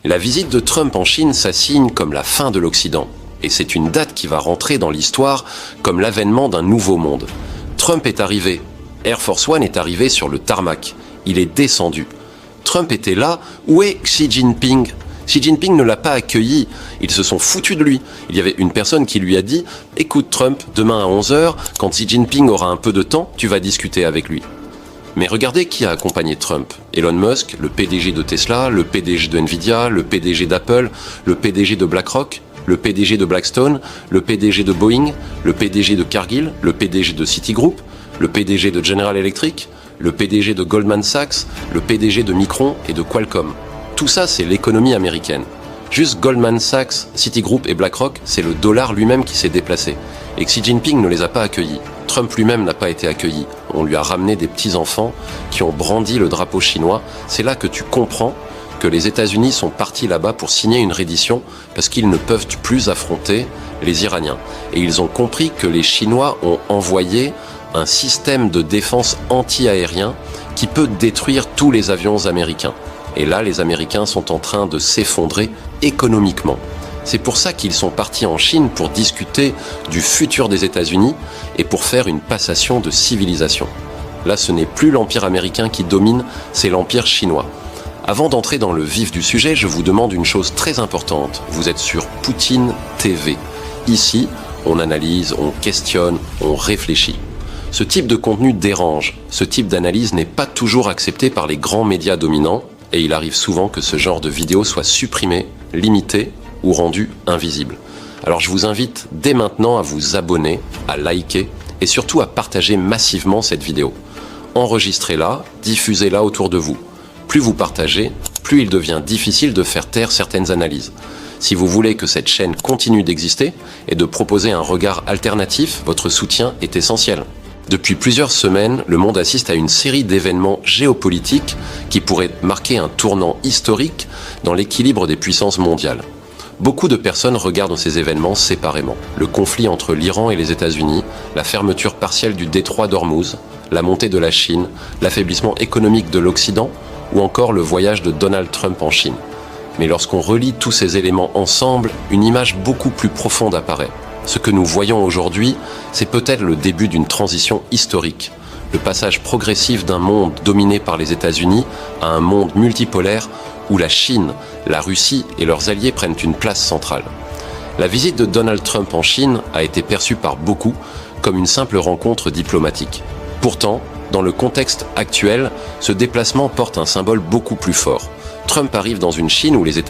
La visite de Trump en Chine s'assigne comme la fin de l'Occident. Et c'est une date qui va rentrer dans l'histoire comme l'avènement d'un nouveau monde. Trump est arrivé. Air Force One est arrivé sur le tarmac. Il est descendu. Trump était là. Où est Xi Jinping? Xi Jinping ne l'a pas accueilli. Ils se sont foutus de lui. Il y avait une personne qui lui a dit « Écoute Trump, demain à 11h, quand Xi Jinping aura un peu de temps, tu vas discuter avec lui. » Mais regardez qui a accompagné Trump. Elon Musk, le PDG de Tesla, le PDG de Nvidia, le PDG d'Apple, le PDG de BlackRock, le PDG de Blackstone, le PDG de Boeing, le PDG de Cargill, le PDG de Citigroup, le PDG de General Electric, le PDG de Goldman Sachs, le PDG de Micron et de Qualcomm. Tout ça, c'est l'économie américaine. Juste Goldman Sachs, Citigroup et BlackRock, c'est le dollar lui-même qui s'est déplacé. Et Xi Jinping ne les a pas accueillis. Trump lui-même n'a pas été accueilli. On lui a ramené des petits-enfants qui ont brandi le drapeau chinois. C'est là que tu comprends que les États-Unis sont partis là-bas pour signer une reddition parce qu'ils ne peuvent plus affronter les Iraniens. Et ils ont compris que les Chinois ont envoyé un système de défense anti-aérien qui peut détruire tous les avions américains. Et là, les Américains sont en train de s'effondrer économiquement. C'est pour ça qu'ils sont partis en Chine pour discuter du futur des États-Unis et pour faire une passation de civilisation. Là, ce n'est plus l'empire américain qui domine, c'est l'empire chinois. Avant d'entrer dans le vif du sujet, je vous demande une chose très importante. Vous êtes sur Poutine TV. Ici, on analyse, on questionne, on réfléchit. Ce type de contenu dérange. Ce type d'analyse n'est pas toujours accepté par les grands médias dominants et il arrive souvent que ce genre de vidéo soit supprimé, limité ou rendu invisible. Alors je vous invite dès maintenant à vous abonner, à liker et surtout à partager massivement cette vidéo. Enregistrez-la, diffusez-la autour de vous. Plus vous partagez, plus il devient difficile de faire taire certaines analyses. Si vous voulez que cette chaîne continue d'exister et de proposer un regard alternatif, votre soutien est essentiel. Depuis plusieurs semaines, le monde assiste à une série d'événements géopolitiques qui pourraient marquer un tournant historique dans l'équilibre des puissances mondiales. Beaucoup de personnes regardent ces événements séparément. Le conflit entre l'Iran et les États-Unis, la fermeture partielle du détroit d'Ormuz, la montée de la Chine, l'affaiblissement économique de l'Occident ou encore le voyage de Donald Trump en Chine. Mais lorsqu'on relie tous ces éléments ensemble, une image beaucoup plus profonde apparaît. Ce que nous voyons aujourd'hui, c'est peut-être le début d'une transition historique. Le passage progressif d'un monde dominé par les États-Unis à un monde multipolaire où la Chine, la Russie et leurs alliés prennent une place centrale. La visite de Donald Trump en Chine a été perçue par beaucoup comme une simple rencontre diplomatique. Pourtant, dans le contexte actuel, ce déplacement porte un symbole beaucoup plus fort. Trump arrive dans une Chine où les États-Unis